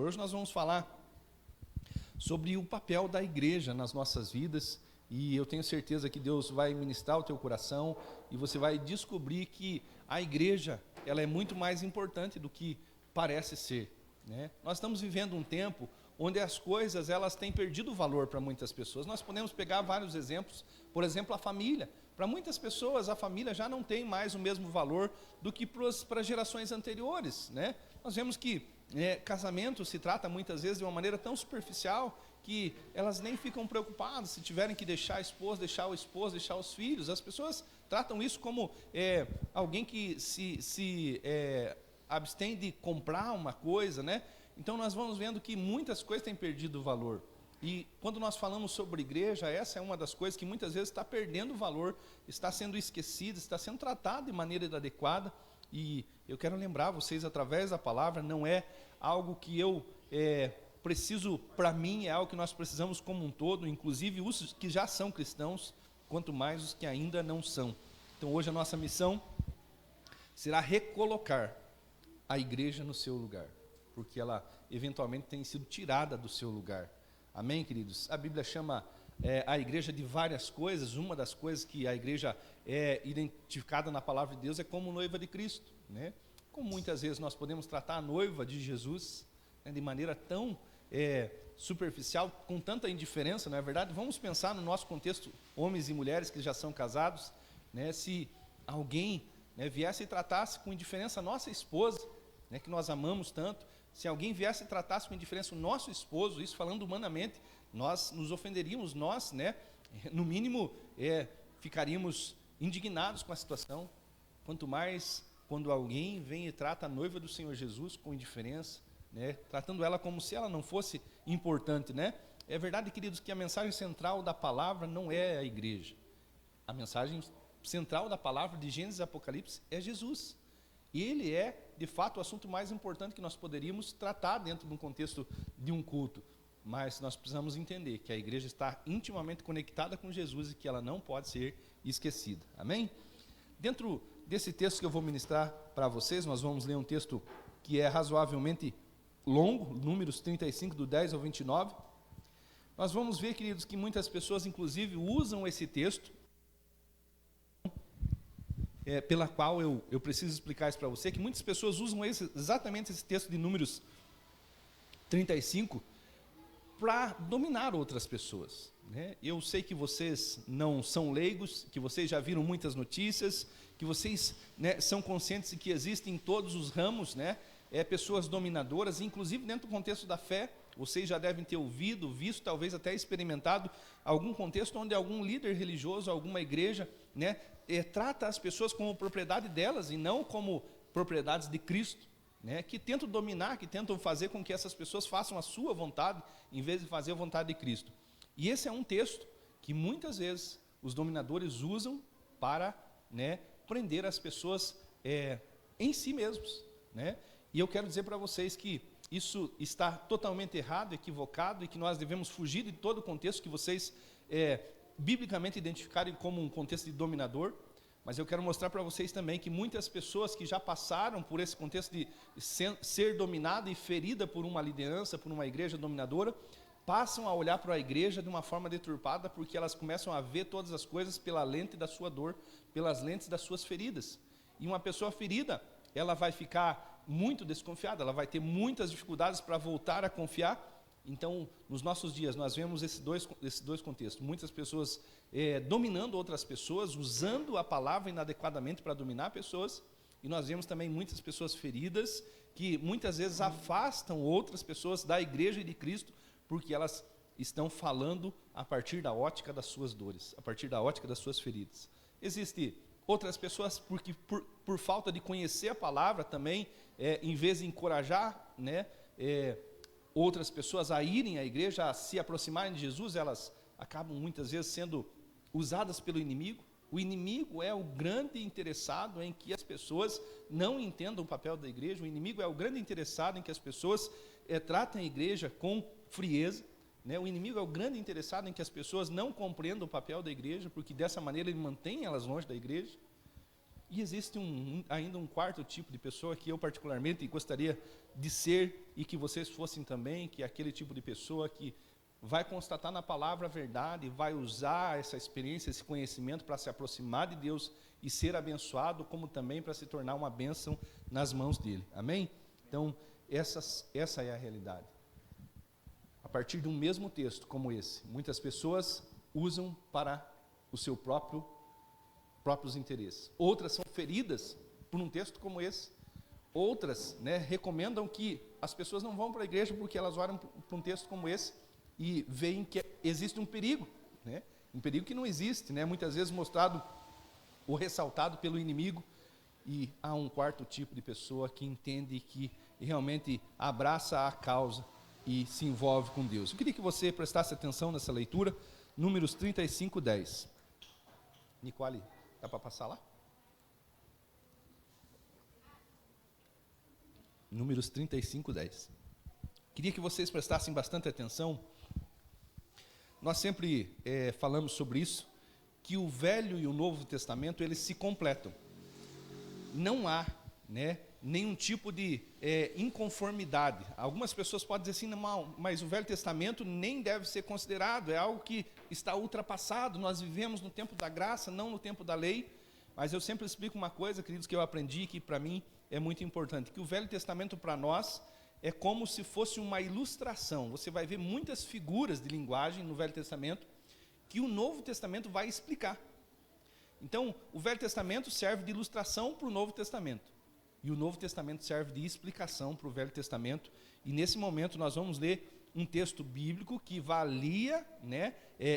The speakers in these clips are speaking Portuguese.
Hoje nós vamos falar sobre o papel da igreja nas nossas vidas, e eu tenho certeza que Deus vai ministrar o teu coração e você vai descobrir que a igreja, ela é muito mais importante do que parece ser, né? Nós estamos vivendo um tempo onde as coisas, elas têm perdido valor para muitas pessoas. Nós podemos pegar vários exemplos, por exemplo, a família. Para muitas pessoas, a família já não tem mais o mesmo valor do que para gerações anteriores, né? Nós vemos que casamento se trata muitas vezes de uma maneira tão superficial que elas nem ficam preocupadas se tiverem que deixar a esposa, deixar o esposo, deixar os filhos. As pessoas tratam isso como alguém que se abstém de comprar uma coisa, né? Então nós vamos vendo que muitas coisas têm perdido o valor. E quando nós falamos sobre igreja, essa é uma das coisas que muitas vezes está perdendo valor, está sendo esquecida, está sendo tratada de maneira inadequada. E eu quero lembrar vocês, através da palavra, não é algo que eu preciso para mim, é algo que nós precisamos como um todo, inclusive os que já são cristãos, quanto mais os que ainda não são. Então hoje a nossa missão será recolocar a igreja no seu lugar, porque ela eventualmente tem sido tirada do seu lugar. Amém, queridos? A Bíblia chama a igreja de várias coisas. Uma das coisas que a igreja é identificada na palavra de Deus é como noiva de Cristo, né? Como muitas vezes nós podemos tratar a noiva de Jesus, né, de maneira tão superficial, com tanta indiferença, não é verdade? Vamos pensar no nosso contexto, homens e mulheres que já são casados, né? Se alguém viesse e tratasse com indiferença a nossa esposa, né, que nós amamos tanto, se alguém viesse e tratasse com indiferença o nosso esposo, isso falando humanamente, nós nos ofenderíamos, nós, né, no mínimo, ficaríamos indignados com a situação. Quanto mais quando alguém vem e trata a noiva do Senhor Jesus com indiferença, né, tratando ela como se ela não fosse importante, né? É verdade, queridos, que a mensagem central da palavra não é a igreja. A mensagem central da palavra de Gênesis e Apocalipse é Jesus. E ele é, de fato, o assunto mais importante que nós poderíamos tratar dentro de um contexto de um culto. Mas nós precisamos entender que a igreja está intimamente conectada com Jesus e que ela não pode ser esquecida. Amém? Dentro desse texto que eu vou ministrar para vocês, nós vamos ler um texto que é razoavelmente longo, Números 35, do 10 ao 29. Nós vamos ver, queridos, que muitas pessoas, inclusive, usam esse texto, pela qual eu preciso explicar isso para você, que muitas pessoas usam exatamente esse texto de Números 35 para dominar outras pessoas, né? Eu sei que vocês não são leigos, que vocês já viram muitas notícias, que vocês, né, são conscientes de que existem em todos os ramos, né, pessoas dominadoras, inclusive dentro do contexto da fé. Vocês já devem ter ouvido, visto, talvez até experimentado algum contexto onde algum líder religioso, alguma igreja, né, trata as pessoas como propriedade delas e não como propriedades de Cristo, né, que tentam dominar, que tentam fazer com que essas pessoas façam a sua vontade, em vez de fazer a vontade de Cristo. E esse é um texto que muitas vezes os dominadores usam para, né, prender as pessoas em si mesmos, né? E eu quero dizer para vocês que isso está totalmente errado, equivocado, e que nós devemos fugir de todo o contexto que vocês biblicamente identificarem como um contexto de dominador. Mas eu quero mostrar para vocês também que muitas pessoas que já passaram por esse contexto de ser dominada e ferida por uma liderança, por uma igreja dominadora, passam a olhar para a igreja de uma forma deturpada, porque elas começam a ver todas as coisas pela lente da sua dor, pelas lentes das suas feridas. E uma pessoa ferida, ela vai ficar muito desconfiada, ela vai ter muitas dificuldades para voltar a confiar. Então, nos nossos dias, nós vemos esses dois contextos. Muitas pessoas dominando outras pessoas, usando a palavra inadequadamente para dominar pessoas. E nós vemos também muitas pessoas feridas, que muitas vezes afastam outras pessoas da igreja e de Cristo, porque elas estão falando a partir da ótica das suas dores, a partir da ótica das suas feridas. Existem outras pessoas porque por falta de conhecer a palavra também, em vez de encorajar, né, outras pessoas a irem à igreja, a se aproximarem de Jesus, elas acabam muitas vezes sendo usadas pelo inimigo. O inimigo é o grande interessado em que as pessoas não entendam o papel da igreja. O inimigo é o grande interessado em que as pessoas tratem a igreja com frieza, né? O inimigo é o grande interessado em que as pessoas não compreendam o papel da igreja, porque dessa maneira ele mantém elas longe da igreja. E existe ainda um quarto tipo de pessoa que eu particularmente gostaria de ser e que vocês fossem também, que é aquele tipo de pessoa que vai constatar na palavra a verdade, vai usar essa experiência, esse conhecimento para se aproximar de Deus e ser abençoado, como também para se tornar uma bênção nas mãos dele. Amém? Então, essa é a realidade. A partir de um mesmo texto como esse, muitas pessoas usam para os seus próprios interesses. Outras são feridas por um texto como esse. Outras, recomendam que as pessoas não vão para a igreja porque elas olham para um texto como esse e veem que existe um perigo, um perigo que não existe, muitas vezes mostrado ou ressaltado pelo inimigo. E há um quarto tipo de pessoa que entende, que realmente abraça a causa e se envolve com Deus. Eu queria que você prestasse atenção nessa leitura, Números 35, 10. Nicole, dá para passar lá? Números 35, 10. Queria que vocês prestassem bastante atenção. Nós sempre falamos sobre isso, que o Velho e o Novo Testamento, eles se completam. Não há, nenhum tipo de inconformidade. Algumas pessoas podem dizer assim, não, mas o Velho Testamento nem deve ser considerado, é algo que está ultrapassado, nós vivemos no tempo da graça, não no tempo da lei. Mas eu sempre explico uma coisa, queridos, que eu aprendi, que para mim é muito importante, que o Velho Testamento para nós é como se fosse uma ilustração. Você vai ver muitas figuras de linguagem no Velho Testamento que o Novo Testamento vai explicar. Então, o Velho Testamento serve de ilustração para o Novo Testamento. E o Novo Testamento serve de explicação para o Velho Testamento. E nesse momento nós vamos ler um texto bíblico que valia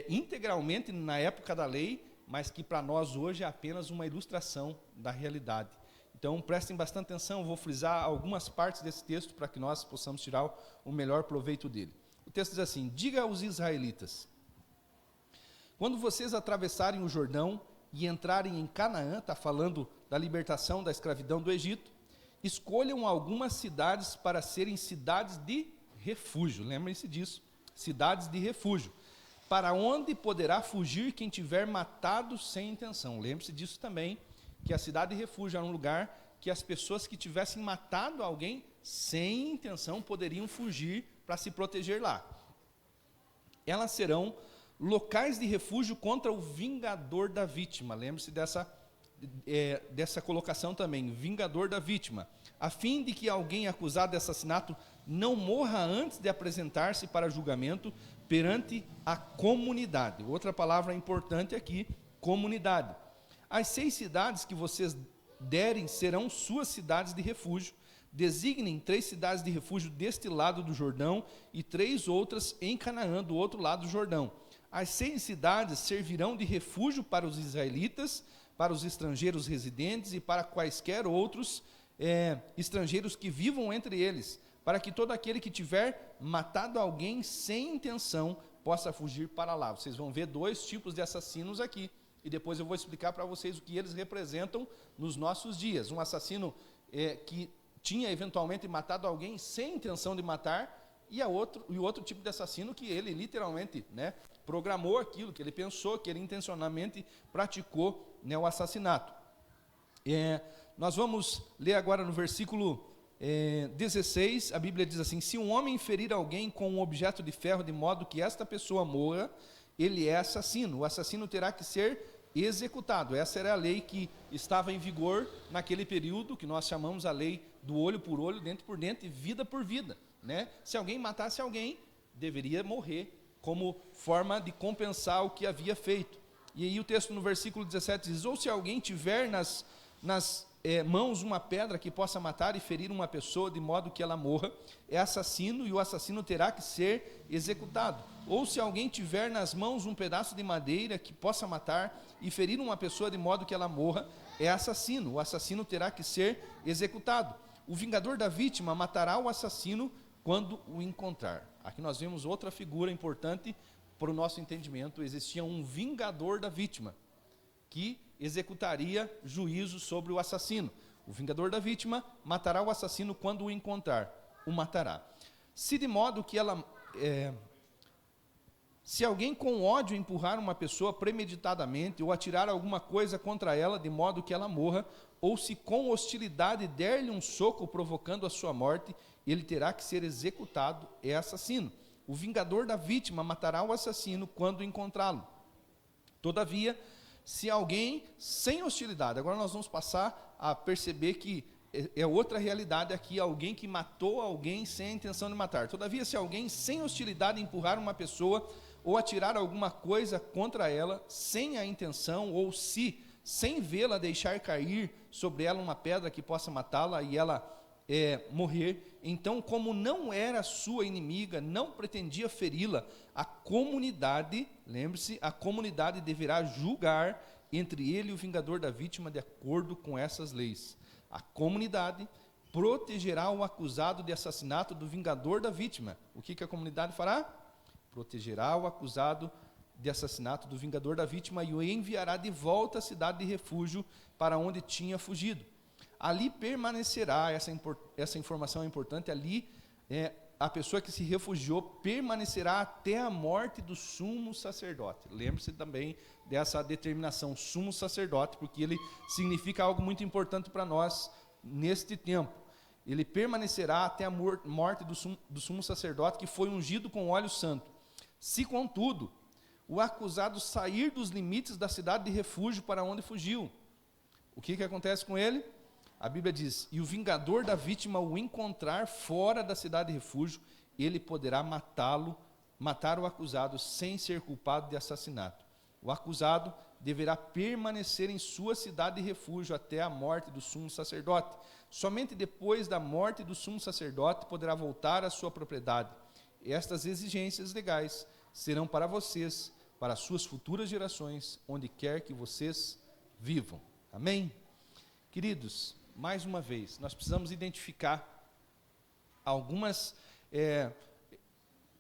integralmente na época da lei, mas que para nós hoje é apenas uma ilustração da realidade. Então, prestem bastante atenção, eu vou frisar algumas partes desse texto para que nós possamos tirar o melhor proveito dele. O texto diz assim: diga aos israelitas, quando vocês atravessarem o Jordão e entrarem em Canaã, está falando da libertação da escravidão do Egito, escolham algumas cidades para serem cidades de refúgio. Lembrem-se disso, cidades de refúgio, para onde poderá fugir quem tiver matado sem intenção. Lembre-se disso também, que a cidade de refúgio era um lugar que as pessoas que tivessem matado alguém sem intenção poderiam fugir para se proteger lá. Elas serão locais de refúgio contra o vingador da vítima. Lembre-se dessa colocação também, vingador da vítima, a fim de que alguém acusado de assassinato não morra antes de apresentar-se para julgamento perante a comunidade. Outra palavra importante aqui, comunidade. As 6 cidades que vocês derem serão suas cidades de refúgio. Designem 3 cidades de refúgio deste lado do Jordão e 3 outras em Canaã, do outro lado do Jordão. As 6 cidades servirão de refúgio para os israelitas, para os estrangeiros residentes e para quaisquer outros estrangeiros que vivam entre eles, para que todo aquele que tiver matado alguém sem intenção possa fugir para lá. Vocês vão ver 2 tipos de assassinos aqui, e depois eu vou explicar para vocês o que eles representam nos nossos dias. Um assassino que tinha eventualmente matado alguém sem intenção de matar, e o outro tipo de assassino que ele literalmente programou aquilo, que ele pensou, que ele intencionalmente praticou o assassinato. Nós vamos ler agora no versículo 16, a Bíblia diz assim: se um homem ferir alguém com um objeto de ferro de modo que esta pessoa morra, ele é assassino. O assassino terá que ser executado. Essa era a lei que estava em vigor naquele período, que nós chamamos a lei do olho por olho, dente por dente, vida por vida. Se alguém matasse alguém, deveria morrer como forma de compensar o que havia feito. E aí o texto no versículo 17 diz: ou se alguém tiver nas mãos uma pedra que possa matar e ferir uma pessoa de modo que ela morra, é assassino, e o assassino terá que ser executado. Ou se alguém tiver nas mãos um pedaço de madeira que possa matar e ferir uma pessoa de modo que ela morra, é assassino, o assassino terá que ser executado. O vingador da vítima matará o assassino quando o encontrar. Aqui nós vemos outra figura importante para o nosso entendimento. Existia um vingador da vítima, que executaria juízo sobre o assassino. O vingador da vítima matará o assassino quando o encontrar, o matará. Se de modo que ela Se alguém com ódio empurrar uma pessoa premeditadamente ou atirar alguma coisa contra ela de modo que ela morra, ou se com hostilidade der-lhe um soco provocando a sua morte, ele terá que ser executado, é assassino. O vingador da vítima matará o assassino quando encontrá-lo. Todavia, se alguém sem hostilidade, agora nós vamos passar a perceber que é outra realidade aqui, alguém que matou alguém sem a intenção de matar. Todavia, se alguém sem hostilidade empurrar uma pessoa ou atirar alguma coisa contra ela sem a intenção, ou se, sem vê-la, deixar cair sobre ela uma pedra que possa matá-la e ela morrer, então, como não era sua inimiga, não pretendia feri-la, a comunidade, lembre-se, a comunidade deverá julgar entre ele e o vingador da vítima de acordo com essas leis. A comunidade protegerá o acusado de assassinato do vingador da vítima. O que a comunidade fará? Protegerá o acusado de assassinato do vingador da vítima e o enviará de volta à cidade de refúgio para onde tinha fugido. Ali permanecerá, essa informação é importante, ali a pessoa que se refugiou permanecerá até a morte do sumo sacerdote. Lembre-se também dessa determinação, sumo sacerdote, porque ele significa algo muito importante para nós neste tempo. Ele permanecerá até a morte do sumo sacerdote, que foi ungido com óleo santo. Se, contudo, o acusado sair dos limites da cidade de refúgio para onde fugiu, o que acontece com ele? A Bíblia diz, e o vingador da vítima o encontrar fora da cidade de refúgio, ele poderá matar o acusado sem ser culpado de assassinato. O acusado deverá permanecer em sua cidade de refúgio até a morte do sumo sacerdote. Somente depois da morte do sumo sacerdote poderá voltar à sua propriedade. Estas exigências legais serão para vocês, para as suas futuras gerações, onde quer que vocês vivam. Amém? Queridos, mais uma vez, nós precisamos identificar algumas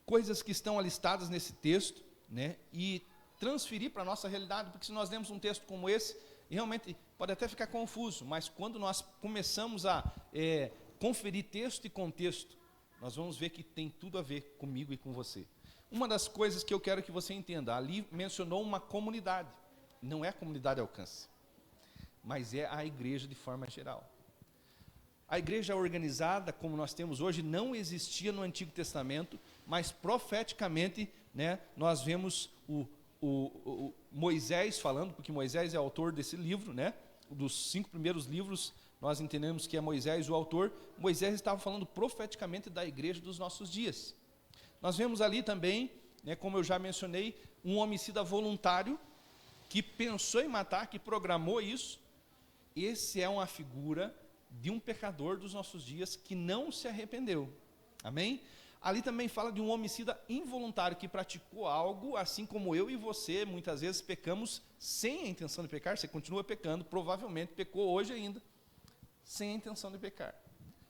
coisas que estão alistadas nesse texto, né, e transferir para a nossa realidade, porque se nós lemos um texto como esse, realmente pode até ficar confuso, mas quando nós começamos a conferir texto e contexto, nós vamos ver que tem tudo a ver comigo e com você. Uma das coisas que eu quero que você entenda, ali mencionou uma comunidade, não é a comunidade Alcance, mas é a igreja de forma geral. A igreja organizada, como nós temos hoje, não existia no Antigo Testamento, mas profeticamente, né, nós vemos o Moisés falando, porque Moisés é autor desse livro, né, dos 5 primeiros livros, nós entendemos que é Moisés o autor. Moisés estava falando profeticamente da igreja dos nossos dias. Nós vemos ali também, né, como eu já mencionei, um homicida voluntário que pensou em matar, que programou isso. Esse é uma figura de um pecador dos nossos dias que não se arrependeu. Amém? Ali também fala de um homicida involuntário que praticou algo, assim como eu e você, muitas vezes pecamos sem a intenção de pecar. Você continua pecando, provavelmente pecou hoje ainda, sem a intenção de pecar,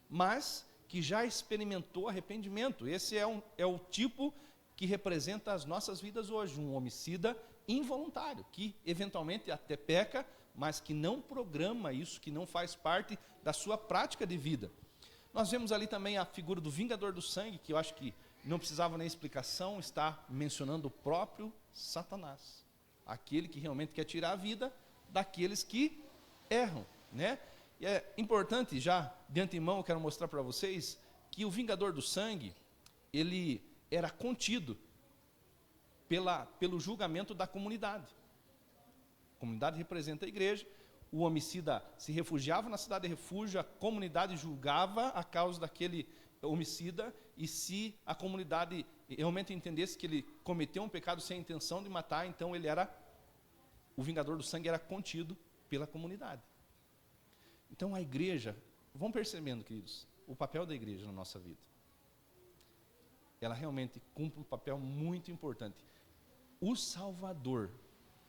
mas que já experimentou arrependimento. Esse é o tipo que representa as nossas vidas hoje, um homicida involuntário, que eventualmente até peca, mas que não programa isso, que não faz parte da sua prática de vida. Nós vemos ali também a figura do vingador do sangue, que eu acho que não precisava nem explicação, está mencionando o próprio Satanás, aquele que realmente quer tirar a vida daqueles que erram, né? E é importante, já de antemão, eu quero mostrar para vocês que o vingador do sangue, ele era contido pelo julgamento da comunidade. A comunidade representa a igreja, o homicida se refugiava na cidade de refúgio, a comunidade julgava a causa daquele homicida, e se a comunidade realmente entendesse que ele cometeu um pecado sem a intenção de matar, então o vingador do sangue era contido pela comunidade. Então a igreja, vão percebendo, queridos, o papel da igreja na nossa vida. Ela realmente cumpre um papel muito importante. O Salvador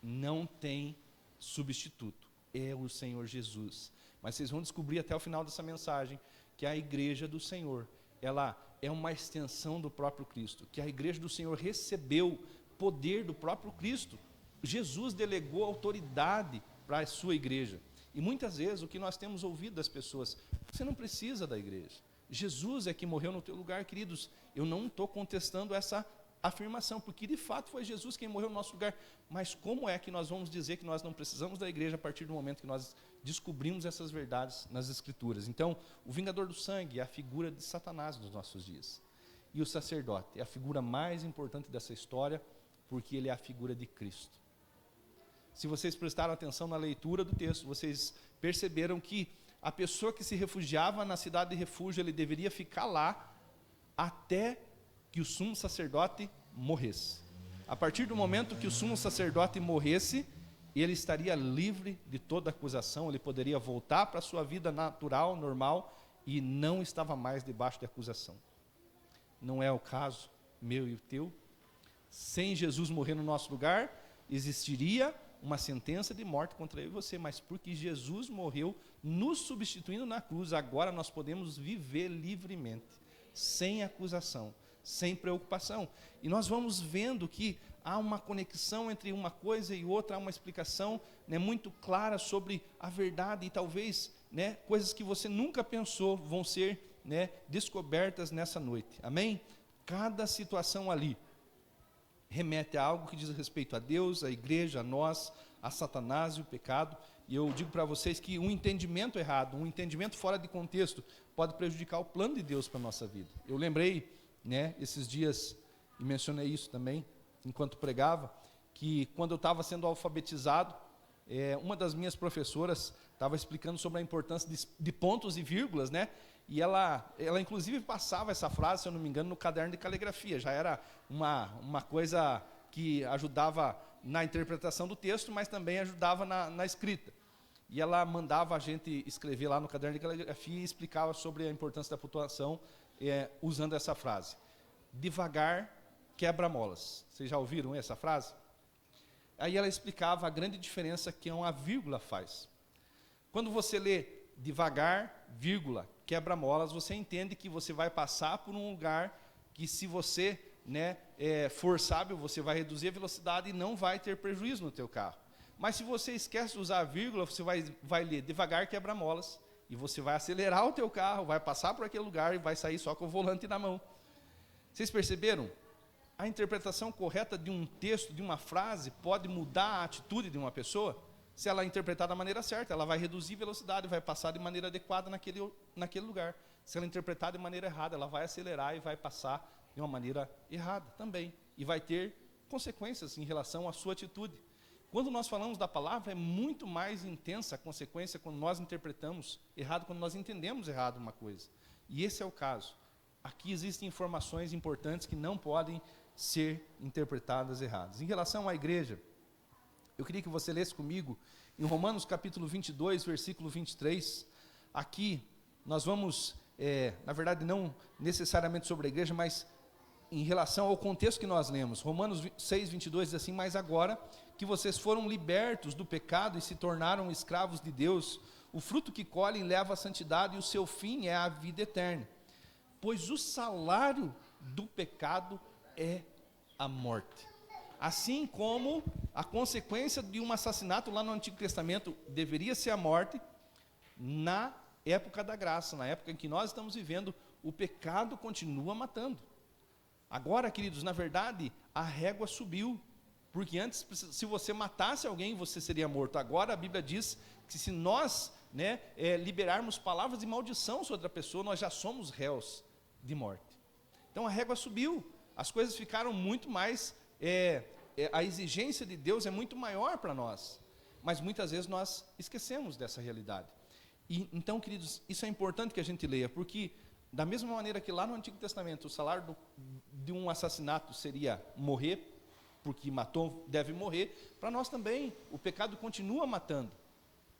não tem substituto, é o Senhor Jesus. Mas vocês vão descobrir até o final dessa mensagem que a igreja do Senhor, ela é uma extensão do próprio Cristo, que a igreja do Senhor recebeu poder do próprio Cristo. Jesus delegou autoridade para a sua igreja. E muitas vezes o que nós temos ouvido das pessoas, você não precisa da igreja. Jesus é que morreu no teu lugar, queridos. Eu não estou contestando essa afirmação, porque de fato foi Jesus quem morreu no nosso lugar. Mas como é que nós vamos dizer que nós não precisamos da igreja a partir do momento que nós descobrimos essas verdades nas Escrituras? Então, o vingador do sangue é a figura de Satanás nos nossos dias. E o sacerdote é a figura mais importante dessa história, porque ele é a figura de Cristo. Se vocês prestaram atenção na leitura do texto, vocês perceberam que a pessoa que se refugiava na cidade de refúgio, ele deveria ficar lá até que o sumo sacerdote morresse. A partir do momento que o sumo sacerdote morresse, ele estaria livre de toda acusação, ele poderia voltar para a sua vida natural, normal, e não estava mais debaixo de acusação. Não é o caso meu e o teu. Sem Jesus morrer no nosso lugar, existiria uma sentença de morte contra eu e você, mas porque Jesus morreu nos substituindo na cruz, agora nós podemos viver livremente, sem acusação, sem preocupação. E nós vamos vendo que há uma conexão entre uma coisa e outra, há uma explicação, né, muito clara sobre a verdade, e talvez, né, coisas que você nunca pensou vão ser, né, descobertas nessa noite. Amém? Cada situação ali remete a algo que diz respeito a Deus, a igreja, a nós, a Satanás e o pecado. E eu digo para vocês que um entendimento errado, um entendimento fora de contexto, pode prejudicar o plano de Deus para a nossa vida. Eu lembrei, né, esses dias, e mencionei isso também, enquanto pregava, que quando eu estava sendo alfabetizado, uma das minhas professoras estava explicando sobre a importância de pontos e vírgulas, né? E ela inclusive passava essa frase, se eu não me engano, no caderno de caligrafia. Já era uma coisa que ajudava na interpretação do texto, mas também ajudava na escrita. E ela mandava a gente escrever lá no caderno de caligrafia e explicava sobre a importância da pontuação usando essa frase. Devagar quebra molas. Vocês já ouviram essa frase? Aí ela explicava a grande diferença que uma vírgula faz. Quando você lê devagar, vírgula, quebra molas, você entende que você vai passar por um lugar que, se você, né, for sábio, você vai reduzir a velocidade e não vai ter prejuízo no teu carro. Mas se você esquece de usar a vírgula, você vai ler devagar, quebra molas, e você vai acelerar o teu carro, vai passar por aquele lugar e vai sair só com o volante na mão. Vocês perceberam? A interpretação correta de um texto, de uma frase, pode mudar a atitude de uma pessoa. Se ela interpretar da maneira certa, ela vai reduzir velocidade, vai passar de maneira adequada naquele lugar. Se ela interpretar de maneira errada, ela vai acelerar e vai passar de uma maneira errada também. E vai ter consequências em relação à sua atitude. Quando nós falamos da palavra, é muito mais intensa a consequência quando nós interpretamos errado, quando nós entendemos errado uma coisa. E esse é o caso. Aqui existem informações importantes que não podem ser interpretadas erradas. Em relação à igreja, eu queria que você lesse comigo em Romanos capítulo 22, versículo 23. Aqui nós vamos, na verdade não necessariamente sobre a igreja, mas em relação ao contexto que nós lemos. Romanos 6, 22 diz assim: mas agora que vocês foram libertos do pecado e se tornaram escravos de Deus, o fruto que colhem leva à santidade e o seu fim é a vida eterna. Pois o salário do pecado é a morte. Assim como a consequência de um assassinato lá no Antigo Testamento deveria ser a morte, na época da graça, na época em que nós estamos vivendo, o pecado continua matando. Agora, queridos, na verdade, a régua subiu, porque antes, se você matasse alguém, você seria morto. Agora a Bíblia diz que se nós, né, liberarmos palavras de maldição sobre a pessoa, nós já somos réus de morte. Então a régua subiu, as coisas ficaram muito mais, a exigência de Deus é muito maior para nós, mas muitas vezes nós esquecemos dessa realidade. E então, queridos, isso é importante que a gente leia, porque da mesma maneira que lá no Antigo Testamento o salário de um assassinato seria morrer, porque matou, deve morrer, para nós também o pecado continua matando.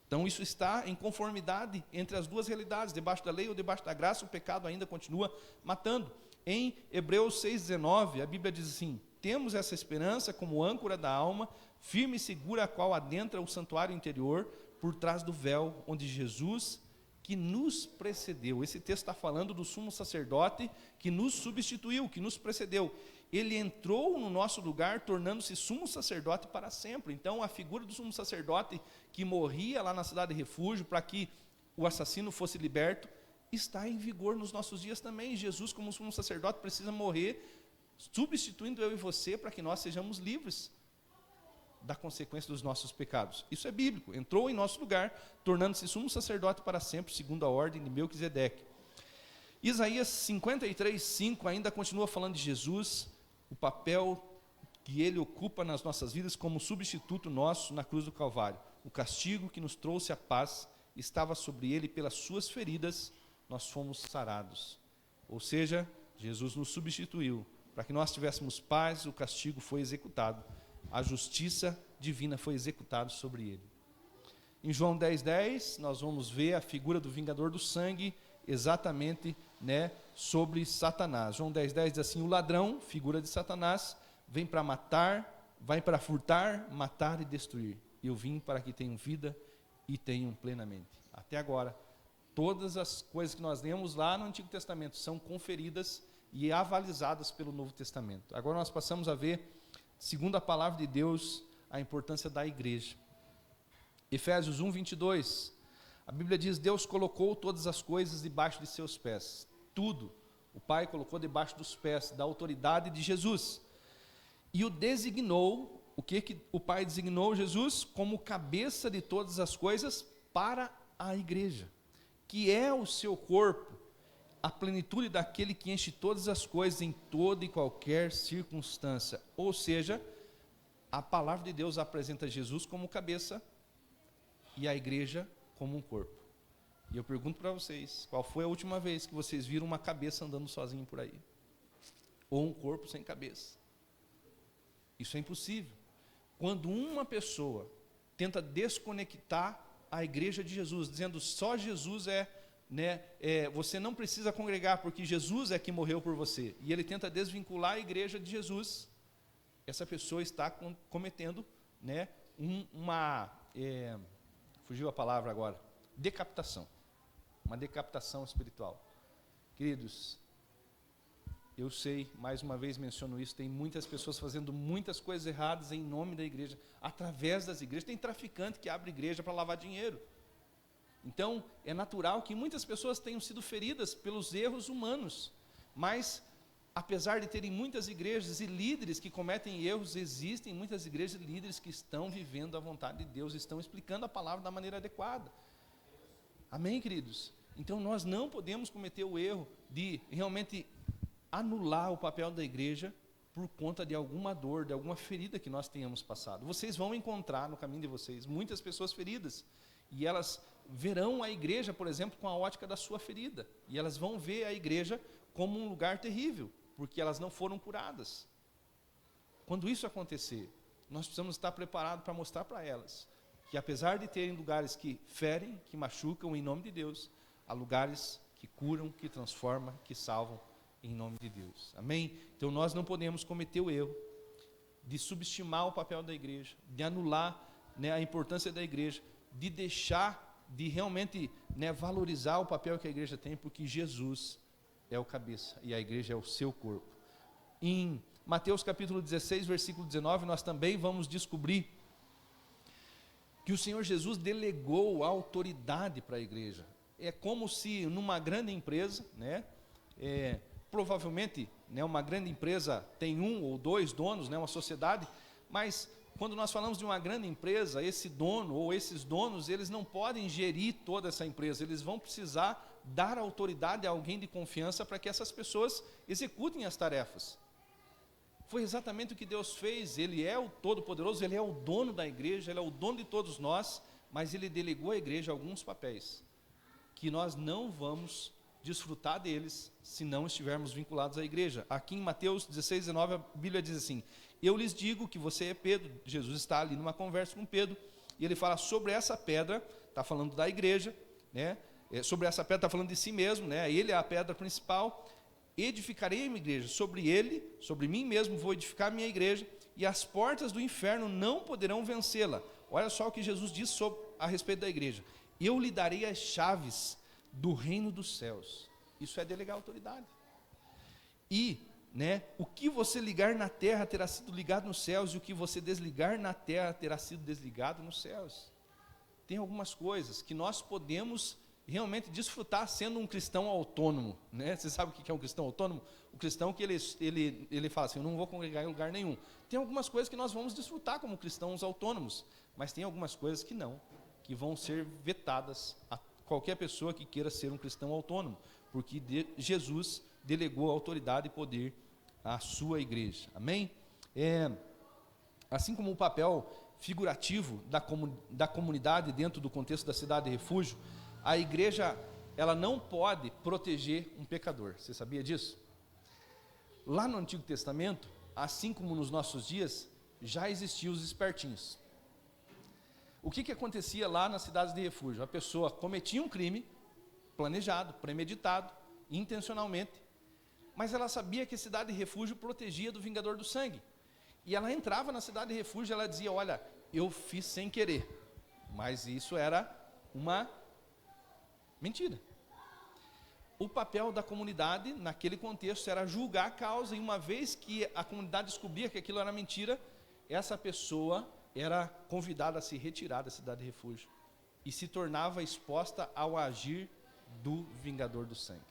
Então isso está em conformidade entre as duas realidades, debaixo da lei ou debaixo da graça, o pecado ainda continua matando. Em Hebreus 6,19, a Bíblia diz assim: temos essa esperança como âncora da alma, firme e segura, a qual adentra o santuário interior, por trás do véu, onde Jesus, que nos precedeu. Esse texto está falando do sumo sacerdote que nos substituiu, que nos precedeu. Ele entrou no nosso lugar, tornando-se sumo sacerdote para sempre. Então, a figura do sumo sacerdote que morria lá na cidade de refúgio para que o assassino fosse liberto, está em vigor nos nossos dias também. Jesus, como sumo sacerdote, precisa morrer substituindo eu e você para que nós sejamos livres da consequência dos nossos pecados. Isso é bíblico. Entrou em nosso lugar, tornando-se sumo sacerdote para sempre, segundo a ordem de Melquisedeque. Isaías 53:5 ainda continua falando de Jesus, o papel que ele ocupa nas nossas vidas como substituto nosso na cruz do Calvário. O castigo que nos trouxe a paz estava sobre ele, pelas suas feridas nós fomos sarados. Ou seja, Jesus nos substituiu. Para que nós tivéssemos paz, o castigo foi executado. A justiça divina foi executada sobre ele. Em João 10:10, nós vamos ver a figura do vingador do sangue, exatamente, sobre Satanás. João 10:10 diz assim: o ladrão, figura de Satanás, vem para matar, vai para furtar, matar e destruir. Eu vim para que tenham vida e tenham plenamente. Até agora, todas as coisas que nós lemos lá no Antigo Testamento são conferidas e avalizadas pelo Novo Testamento. Agora nós passamos a ver, segundo a palavra de Deus, a importância da igreja. Efésios 1:22, a Bíblia diz: Deus colocou todas as coisas debaixo de seus pés. Tudo o Pai colocou debaixo dos pés, da autoridade de Jesus. E o designou, o que o Pai designou Jesus? Como cabeça de todas as coisas para a igreja, que é o seu corpo, a plenitude daquele que enche todas as coisas em toda e qualquer circunstância. Ou seja, a palavra de Deus apresenta Jesus como cabeça e a igreja como um corpo. E eu pergunto para vocês, qual foi a última vez que vocês viram uma cabeça andando sozinho por aí? Ou um corpo sem cabeça? Isso é impossível. Quando uma pessoa tenta desconectar a igreja de Jesus, dizendo só Jesus você não precisa congregar porque Jesus é que morreu por você, e ele tenta desvincular a igreja de Jesus, essa pessoa está cometendo fugiu a palavra agora, decapitação, uma decapitação espiritual. Queridos, eu sei, mais uma vez menciono isso, tem muitas pessoas fazendo muitas coisas erradas em nome da igreja, através das igrejas. Tem traficante que abre igreja para lavar dinheiro. Então, é natural que muitas pessoas tenham sido feridas pelos erros humanos, mas, apesar de terem muitas igrejas e líderes que cometem erros, existem muitas igrejas e líderes que estão vivendo a vontade de Deus, estão explicando a palavra da maneira adequada. Amém, queridos? Então, nós não podemos cometer o erro de realmente anular o papel da igreja por conta de alguma dor, de alguma ferida que nós tenhamos passado. Vocês vão encontrar no caminho de vocês muitas pessoas feridas, e elas verão a igreja, por exemplo, com a ótica da sua ferida, e elas vão ver a igreja como um lugar terrível, porque elas não foram curadas. Quando isso acontecer, nós precisamos estar preparados para mostrar para elas que, apesar de terem lugares que ferem, que machucam em nome de Deus, há lugares que curam, que transformam, que salvam em nome de Deus. Amém? Então nós não podemos cometer o erro de subestimar o papel da igreja, de anular a importância da igreja, de deixar de realmente valorizar o papel que a igreja tem, porque Jesus é o cabeça e a igreja é o seu corpo. Em Mateus capítulo 16, versículo 19, nós também vamos descobrir que o Senhor Jesus delegou a autoridade para a igreja. É como se numa grande empresa, provavelmente, uma grande empresa tem um ou dois donos, uma sociedade, mas quando nós falamos de uma grande empresa, esse dono ou esses donos, eles não podem gerir toda essa empresa, eles vão precisar dar autoridade a alguém de confiança para que essas pessoas executem as tarefas. Foi exatamente o que Deus fez. Ele é o Todo-Poderoso, Ele é o dono da igreja, Ele é o dono de todos nós, mas Ele delegou à igreja alguns papéis, que nós não vamos desfrutar deles se não estivermos vinculados à igreja. Aqui em Mateus 16, 19, a Bíblia diz assim: eu lhes digo que você é Pedro. Jesus está ali numa conversa com Pedro, e ele fala sobre essa pedra, está falando da igreja, sobre essa pedra está falando de si mesmo, ele é a pedra principal. Edificarei a minha igreja, sobre ele, sobre mim mesmo vou edificar a minha igreja, e as portas do inferno não poderão vencê-la. Olha só o que Jesus diz a respeito da igreja: eu lhe darei as chaves do reino dos céus. Isso é delegar autoridade. E o que você ligar na terra terá sido ligado nos céus, e o que você desligar na terra terá sido desligado nos céus. Tem algumas coisas que nós podemos realmente desfrutar sendo um cristão autônomo, né? Você sabe o que é um cristão autônomo? O cristão que ele fala assim, eu não vou congregar em lugar nenhum. Tem algumas coisas que nós vamos desfrutar como cristãos autônomos, mas tem algumas coisas que não, que vão ser vetadas a qualquer pessoa que queira ser um cristão autônomo, porque Jesus delegou autoridade e poder à sua igreja. Amém? Assim como o papel figurativo da comunidade dentro do contexto da cidade de refúgio, a igreja, ela não pode proteger um pecador. Você sabia disso? Lá no Antigo Testamento, assim como nos nossos dias, já existiam os espertinhos. O que acontecia lá nas cidades de refúgio? A pessoa cometia um crime, planejado, premeditado, intencionalmente, mas ela sabia que a cidade de refúgio protegia do vingador do sangue. E ela entrava na cidade de refúgio e ela dizia, olha, eu fiz sem querer. Mas isso era uma mentira. O papel da comunidade, naquele contexto, era julgar a causa, e uma vez que a comunidade descobria que aquilo era mentira, essa pessoa era convidada a se retirar da cidade de refúgio e se tornava exposta ao agir do vingador do sangue.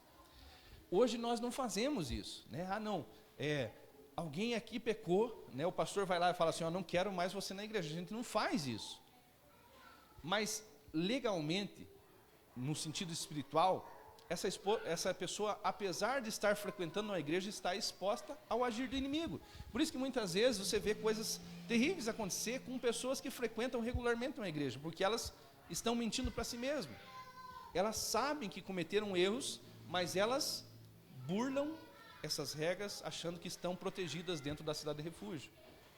Hoje nós não fazemos isso, né? Alguém aqui pecou, né? O pastor vai lá e fala assim, não quero mais você na igreja. A gente não faz isso. Mas legalmente, no sentido espiritual, essa pessoa, apesar de estar frequentando uma igreja, está exposta ao agir do inimigo. Por isso que muitas vezes você vê coisas terríveis acontecer com pessoas que frequentam regularmente uma igreja, porque elas estão mentindo para si mesmas. Elas sabem que cometeram erros, mas elas burlam essas regras, achando que estão protegidas dentro da cidade de refúgio.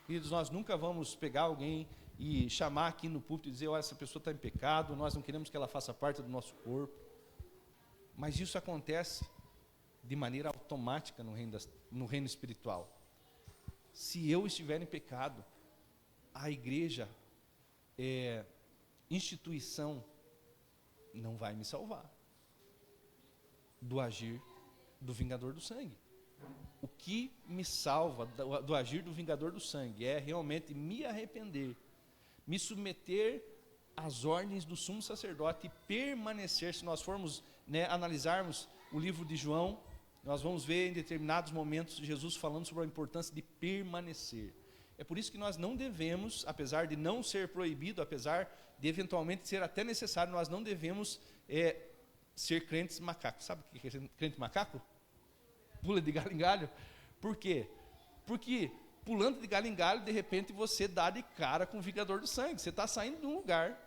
Queridos, nós nunca vamos pegar alguém e chamar aqui no púlpito e dizer, olha, essa pessoa está em pecado, nós não queremos que ela faça parte do nosso corpo. Mas isso acontece de maneira automática no reino espiritual. Se eu estiver em pecado, a igreja, instituição, não vai me salvar do agir do vingador do sangue. O que me salva do agir do vingador do sangue é realmente me arrepender, me submeter às ordens do sumo sacerdote e permanecer. Se nós formos analisarmos o livro de João, nós vamos ver em determinados momentos Jesus falando sobre a importância de permanecer. É por isso que nós não devemos, apesar de não ser proibido, apesar de eventualmente ser até necessário, nós não devemos ser crentes macacos. Sabe o que é crente macaco? Pula de galho em galho. Por quê? Porque pulando de galho em galho, de repente você dá de cara com o vingador do sangue. Você está saindo de um lugar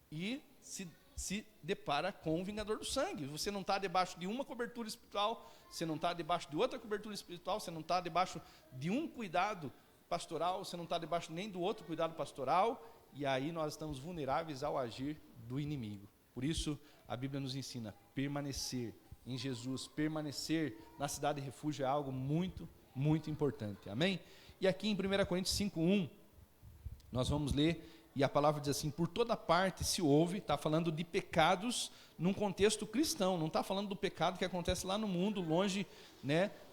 e se depara com o vingador do sangue. Você não está debaixo de uma cobertura espiritual, você não está debaixo de outra cobertura espiritual, você não está debaixo de um cuidado pastoral, você não está debaixo nem do outro cuidado pastoral, e aí nós estamos vulneráveis ao agir do inimigo. Por isso, a Bíblia nos ensina, permanecer em Jesus, permanecer na cidade de refúgio é algo muito, muito importante. Amém? E aqui em 1 Coríntios 5:1, nós vamos ler, e a palavra diz assim, por toda parte se ouve, está falando de pecados num contexto cristão, não está falando do pecado que acontece lá no mundo, longe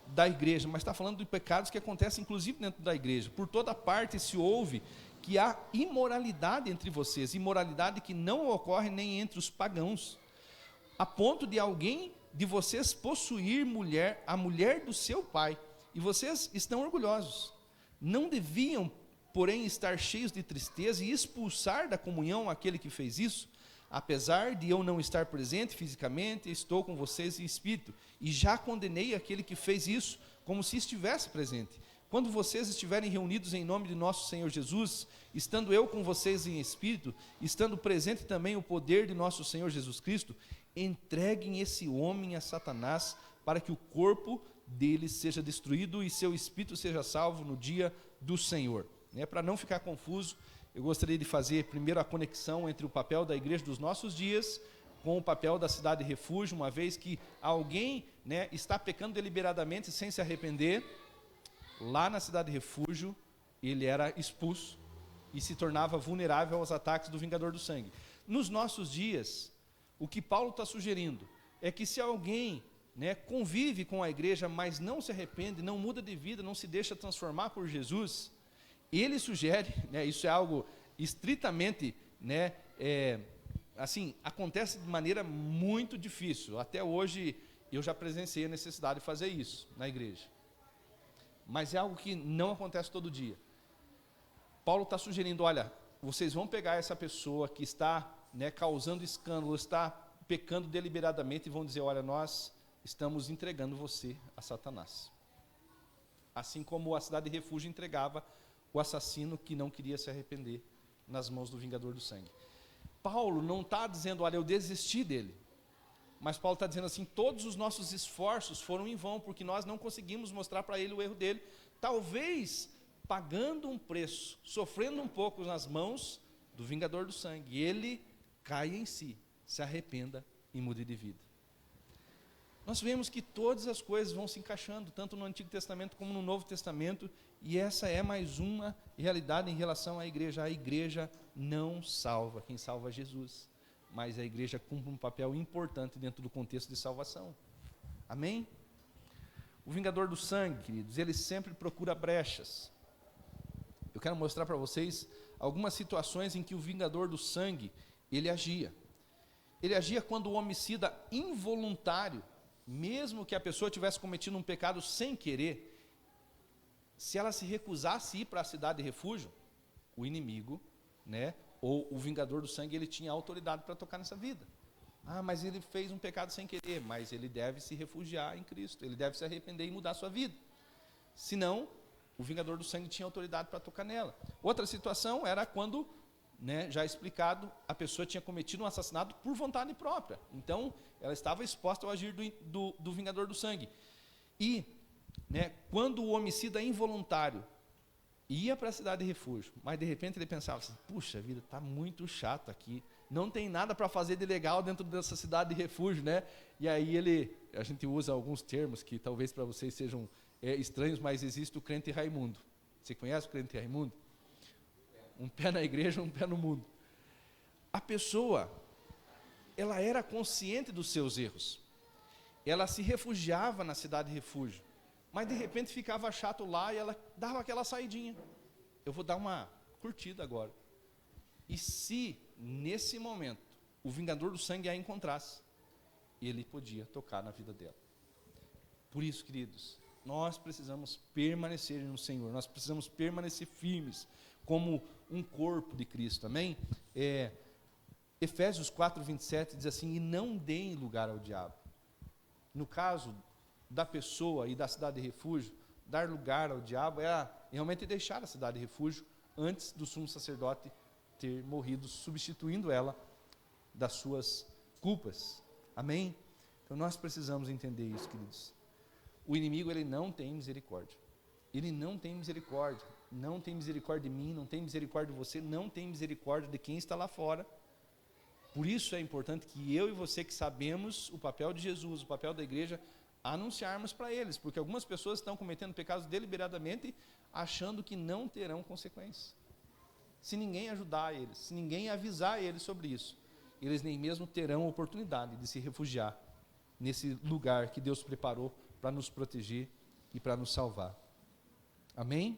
da igreja, mas está falando de pecados que acontecem inclusive dentro da igreja. Por toda parte se ouve que há imoralidade entre vocês, imoralidade que não ocorre nem entre os pagãos, a ponto de alguém de vocês possuir a mulher do seu pai, e vocês estão orgulhosos. Não deviam, porém, estar cheios de tristeza e expulsar da comunhão aquele que fez isso? Apesar de eu não estar presente fisicamente, estou com vocês em espírito, e já condenei aquele que fez isso, como se estivesse presente. Quando vocês estiverem reunidos em nome de nosso Senhor Jesus, estando eu com vocês em espírito, estando presente também o poder de nosso Senhor Jesus Cristo, entreguem esse homem a Satanás, para que o corpo dele seja destruído e seu espírito seja salvo no dia do Senhor. Para não ficar confuso, eu gostaria de fazer primeiro a conexão entre o papel da igreja dos nossos dias com o papel da cidade de refúgio, uma vez que alguém está pecando deliberadamente sem se arrepender. Lá na cidade de refúgio, ele era expulso e se tornava vulnerável aos ataques do vingador do sangue. Nos nossos dias, o que Paulo está sugerindo é que se alguém convive com a igreja, mas não se arrepende, não muda de vida, não se deixa transformar por Jesus, ele sugere, isso é algo estritamente assim, acontece de maneira muito difícil. Até hoje eu já presenciei a necessidade de fazer isso na igreja. Mas é algo que não acontece todo dia. Paulo está sugerindo, olha, vocês vão pegar essa pessoa que está, né, causando escândalo, está pecando deliberadamente e vão dizer, olha, nós estamos entregando você a Satanás. Assim como a cidade de refúgio entregava o assassino que não queria se arrepender nas mãos do vingador do sangue. Paulo não está dizendo, olha, eu desisti dele. Mas Paulo está dizendo assim, todos os nossos esforços foram em vão, porque nós não conseguimos mostrar para ele o erro dele. Talvez pagando um preço, sofrendo um pouco nas mãos do vingador do sangue, ele caia em si, se arrependa e mude de vida. Nós vemos que todas as coisas vão se encaixando, tanto no Antigo Testamento como no Novo Testamento, e essa é mais uma realidade em relação à igreja. A igreja não salva, quem salva é Jesus, mas a igreja cumpre um papel importante dentro do contexto de salvação. Amém? O vingador do sangue, queridos, ele sempre procura brechas. Eu quero mostrar para vocês algumas situações em que o vingador do sangue, ele agia. Ele agia quando o homicida involuntário, mesmo que a pessoa tivesse cometido um pecado sem querer, se ela se recusasse a ir para a cidade de refúgio, o inimigo, né, ou o vingador do sangue, ele tinha autoridade para tocar nessa vida. Ah, mas ele fez um pecado sem querer, mas ele deve se refugiar em Cristo, ele deve se arrepender e mudar a sua vida. Senão, o vingador do sangue tinha autoridade para tocar nela. Outra situação era quando, né, já explicado, a pessoa tinha cometido um assassinato por vontade própria. Então, ela estava exposta ao agir do vingador do sangue. E, né, quando o homicida involuntário ia para a cidade de refúgio, mas de repente ele pensava assim, puxa vida, está muito chato aqui, não tem nada para fazer de legal dentro dessa cidade de refúgio, né? E aí a gente usa alguns termos que talvez para vocês sejam estranhos, mas existe o crente Raimundo. Você conhece o crente Raimundo? Um pé na igreja, um pé no mundo. A pessoa, ela era consciente dos seus erros. Ela se refugiava na cidade de refúgio. Mas de repente ficava chato lá e ela dava aquela saidinha. Eu vou dar uma curtida agora. E se nesse momento o vingador do sangue a encontrasse, ele podia tocar na vida dela. Por isso, queridos, nós precisamos permanecer no Senhor. Nós precisamos permanecer firmes como um corpo de Cristo. Amém? Efésios 4:27 diz assim, e não deem lugar ao diabo. No caso da pessoa e da cidade de refúgio, dar lugar ao diabo é realmente deixar a cidade de refúgio antes do sumo sacerdote ter morrido, substituindo ela das suas culpas. Amém? Então nós precisamos entender isso, queridos. O inimigo, ele não tem misericórdia. Ele não tem misericórdia. Não tem misericórdia de mim, não tem misericórdia de você, não tem misericórdia de quem está lá fora. Por isso é importante que eu e você que sabemos o papel de Jesus, o papel da igreja, anunciarmos para eles, porque algumas pessoas estão cometendo pecados deliberadamente, achando que não terão consequências. Se ninguém ajudar eles, se ninguém avisar eles sobre isso, eles nem mesmo terão oportunidade de se refugiar nesse lugar que Deus preparou para nos proteger e para nos salvar. Amém?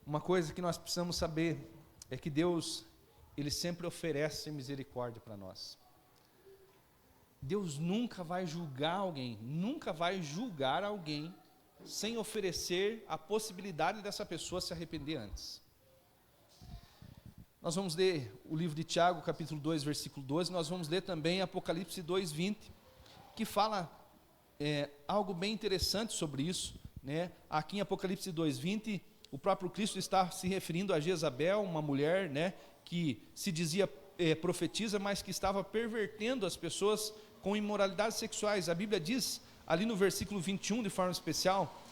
Uma coisa que nós precisamos saber é que Deus, Ele sempre oferece misericórdia para nós. Deus nunca vai julgar alguém, nunca vai julgar alguém sem oferecer a possibilidade dessa pessoa se arrepender antes. Nós vamos ler o livro de Tiago, capítulo 2, versículo 12, nós vamos ler também Apocalipse 2:20, que fala algo bem interessante sobre isso, né? Aqui em Apocalipse 2:20, o próprio Cristo está se referindo a Jezabel, uma mulher, né, que se dizia profetiza, mas que estava pervertendo as pessoas com imoralidades sexuais. A Bíblia diz, ali no versículo 21, de forma especial,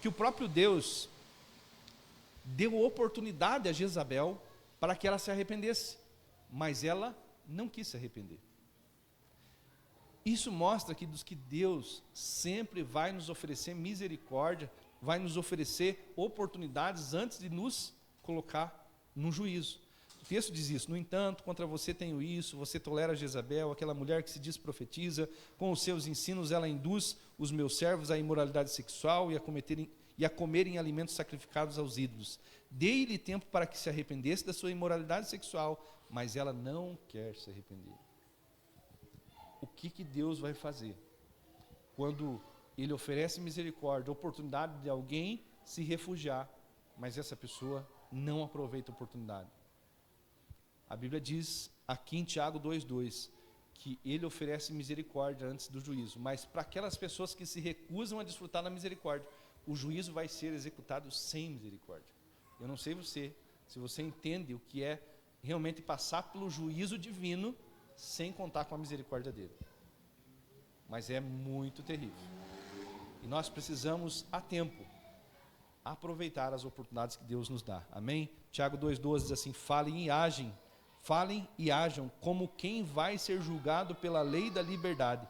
que o próprio Deus deu oportunidade a Jezabel para que ela se arrependesse, mas ela não quis se arrepender. Isso mostra que Deus sempre vai nos oferecer misericórdia, vai nos oferecer oportunidades antes de nos colocar no juízo. O texto diz isso, no entanto, contra você tenho isso, você tolera Jezabel, aquela mulher que se diz profetiza, com os seus ensinos ela induz os meus servos à imoralidade sexual e a comerem alimentos sacrificados aos ídolos. Dei-lhe tempo para que se arrependesse da sua imoralidade sexual, mas ela não quer se arrepender. O que Deus vai fazer quando Ele oferece misericórdia, oportunidade de alguém se refugiar, mas essa pessoa não aproveita a oportunidade? A Bíblia diz aqui em Tiago 2,2 que Ele oferece misericórdia antes do juízo, mas para aquelas pessoas que se recusam a desfrutar da misericórdia, o juízo vai ser executado sem misericórdia. Eu não sei se você entende o que é realmente passar pelo juízo divino sem contar com a misericórdia dele. Mas é muito terrível. E nós precisamos, a tempo, aproveitar as oportunidades que Deus nos dá. Amém? Tiago 2,12 diz assim: falem e ajam como quem vai ser julgado pela lei da liberdade,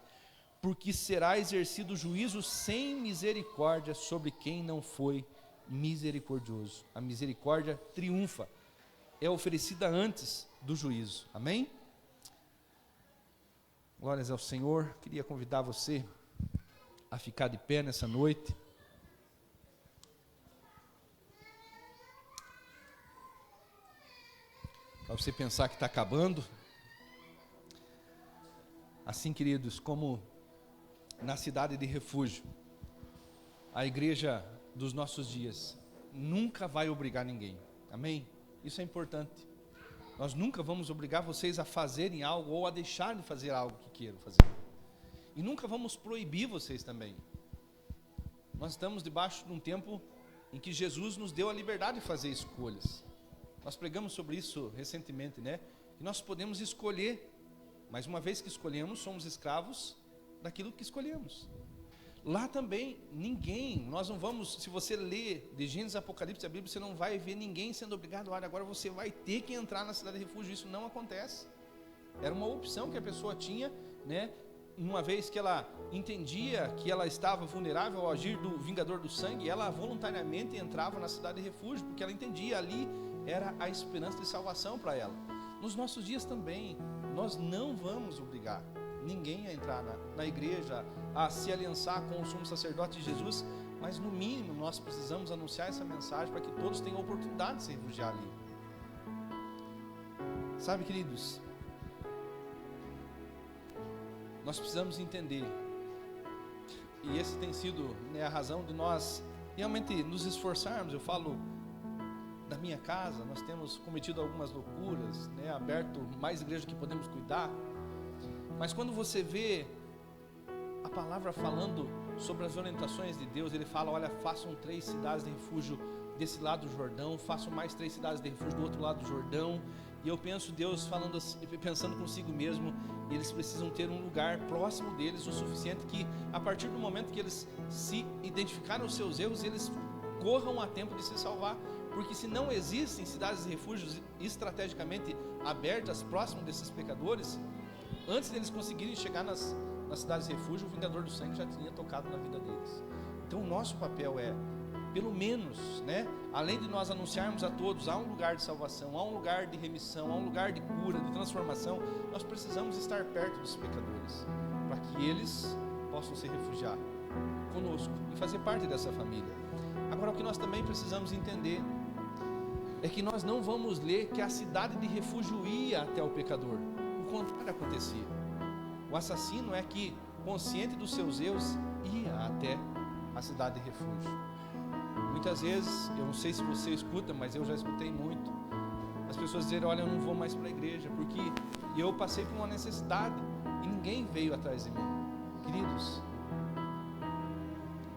porque será exercido juízo sem misericórdia sobre quem não foi misericordioso. A misericórdia triunfa, é oferecida antes do juízo. Amém? Glórias ao Senhor. Queria convidar você a ficar de pé nessa noite. Para você pensar que está acabando. Assim, queridos, como na cidade de refúgio, a igreja dos nossos dias nunca vai obrigar ninguém. Amém? Isso é importante. Nós nunca vamos obrigar vocês a fazerem algo ou a deixar de fazer algo que queiram fazer. E nunca vamos proibir vocês também. Nós estamos debaixo de um tempo em que Jesus nos deu a liberdade de fazer escolhas. Nós pregamos sobre isso recentemente, né? Que nós podemos escolher, mas uma vez que escolhemos, somos escravos daquilo que escolhemos. Lá também, nós não vamos, se você ler de Gênesis, Apocalipse, a Bíblia, você não vai ver ninguém sendo obrigado, olha, agora você vai ter que entrar na cidade de refúgio. Isso não acontece. Era uma opção que a pessoa tinha, né? Uma vez que ela entendia que ela estava vulnerável ao agir do vingador do sangue, ela voluntariamente entrava na cidade de refúgio, porque ela entendia ali era a esperança de salvação para ela. Nos nossos dias também, nós não vamos obrigar ninguém a entrar na igreja, a se aliançar com o sumo sacerdote de Jesus, mas no mínimo nós precisamos anunciar essa mensagem para que todos tenham a oportunidade de se refugiar ali. Sabe, queridos, nós precisamos entender, e esse tem sido, né, a razão de nós realmente nos esforçarmos. Eu falo da minha casa, nós temos cometido algumas loucuras, né, aberto mais igreja que podemos cuidar, mas quando você vê a palavra falando sobre as orientações de Deus, ele fala, olha, façam 3 cidades de refúgio desse lado do Jordão, façam mais 3 cidades de refúgio do outro lado do Jordão. E eu penso Deus falando assim, pensando consigo mesmo, eles precisam ter um lugar próximo deles o suficiente que, a partir do momento que eles se identificaram os seus erros, eles corram a tempo de se salvar. Porque se não existem cidades de refúgios estrategicamente abertas próximo desses pecadores, antes deles conseguirem chegar nas cidades de refúgio, o vingador do sangue já tinha tocado na vida deles. Então o nosso papel é, pelo menos, né, além de nós anunciarmos a todos, há um lugar de salvação, há um lugar de remissão, há um lugar de cura, de transformação, nós precisamos estar perto dos pecadores, para que eles possam se refugiar conosco e fazer parte dessa família. Agora, o que nós também precisamos entender é que nós não vamos ler que a cidade de refúgio ia até o pecador. O contrário acontecia. O assassino é que, consciente dos seus erros, ia até a cidade de refúgio. Muitas vezes, eu não sei se você escuta, mas eu já escutei muito, as pessoas dizerem, olha, eu não vou mais para a igreja, porque eu passei por uma necessidade e ninguém veio atrás de mim. Queridos,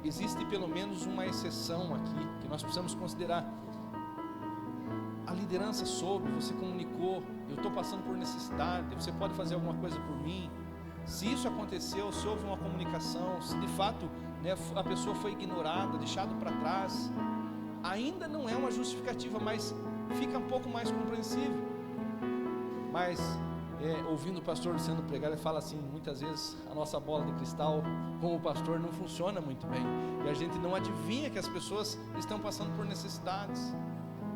existe pelo menos uma exceção aqui, que nós precisamos considerar. A liderança soube, você comunicou, eu estou passando por necessidade, você pode fazer alguma coisa por mim. Se isso aconteceu, se houve uma comunicação, se de fato, né, a pessoa foi ignorada, deixada para trás, ainda não é uma justificativa, mas fica um pouco mais compreensível. Mas, ouvindo o pastor Luciano pregar, ele fala assim, muitas vezes a nossa bola de cristal, como pastor, não funciona muito bem, e a gente não adivinha que as pessoas estão passando por necessidades.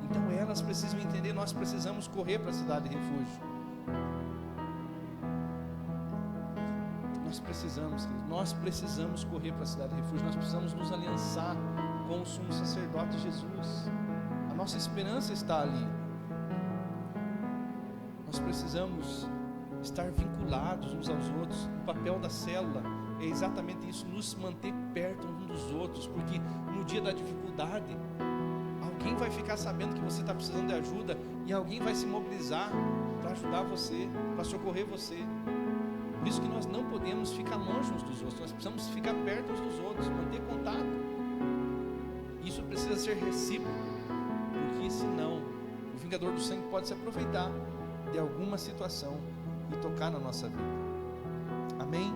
Então elas precisam entender, nós precisamos correr para a cidade de refúgio. Nós precisamos correr para a cidade de refúgio, nós precisamos nos aliançar com o sumo sacerdote Jesus. A nossa esperança está ali. Nós precisamos estar vinculados uns aos outros. O papel da célula é exatamente isso, nos manter perto uns dos outros, porque no dia da dificuldade, alguém vai ficar sabendo que você está precisando de ajuda e alguém vai se mobilizar para ajudar você, para socorrer você. Por isso que nós não podemos ficar longe uns dos outros, nós precisamos ficar perto uns dos outros, manter contato. Isso precisa ser recíproco, porque senão o vingador do sangue pode se aproveitar de alguma situação e tocar na nossa vida. Amém?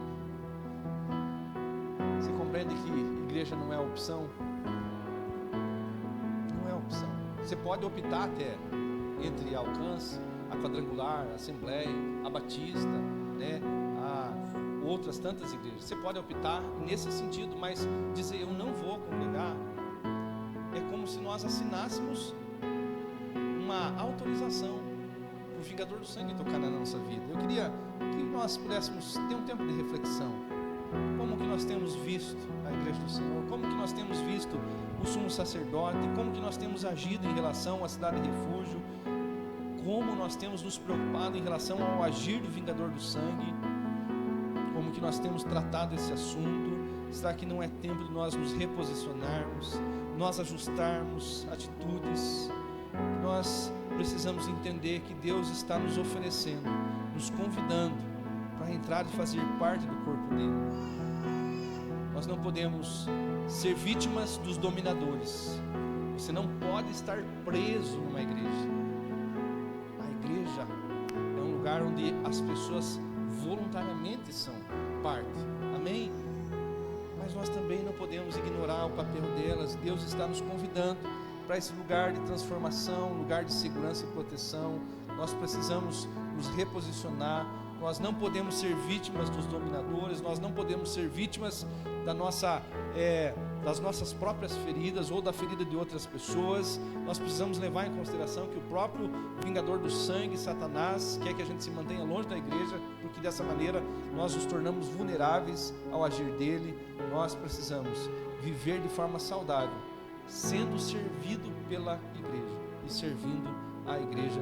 Você compreende que igreja não é opção? Não é opção. Você pode optar até entre a Alcance, a Quadrangular, a Assembleia, a Batista, né, a outras tantas igrejas. Você pode optar nesse sentido, mas dizer eu não vou congregar é como se nós assinássemos uma autorização para o vingador do sangue tocar na nossa vida. Eu queria que nós pudéssemos ter um tempo de reflexão. Como que nós temos visto a igreja do Senhor? Como que nós temos visto o sumo sacerdote? Como que nós temos agido em relação à cidade de refúgio? Como nós temos nos preocupado em relação ao agir do vingador do sangue? Como que nós temos tratado esse assunto? Será que não é tempo de nós nos reposicionarmos, nós ajustarmos atitudes? Nós precisamos entender que Deus está nos oferecendo, nos convidando para entrar e fazer parte do corpo dele. Nós não podemos ser vítimas dos dominadores. Você não pode estar preso numa igreja. A igreja é um lugar onde as pessoas voluntariamente são parte. Amém? Mas nós também não podemos ignorar o papel delas. Deus está nos convidando para esse lugar de transformação, lugar de segurança e proteção. Nós precisamos nos reposicionar. Nós não podemos ser vítimas dos dominadores, nós não podemos ser vítimas das nossas próprias feridas ou da ferida de outras pessoas. Nós precisamos levar em consideração que o próprio vingador do sangue, Satanás, quer que a gente se mantenha longe da igreja, porque dessa maneira nós nos tornamos vulneráveis ao agir dele. Nós precisamos viver de forma saudável, sendo servido pela igreja e servindo a igreja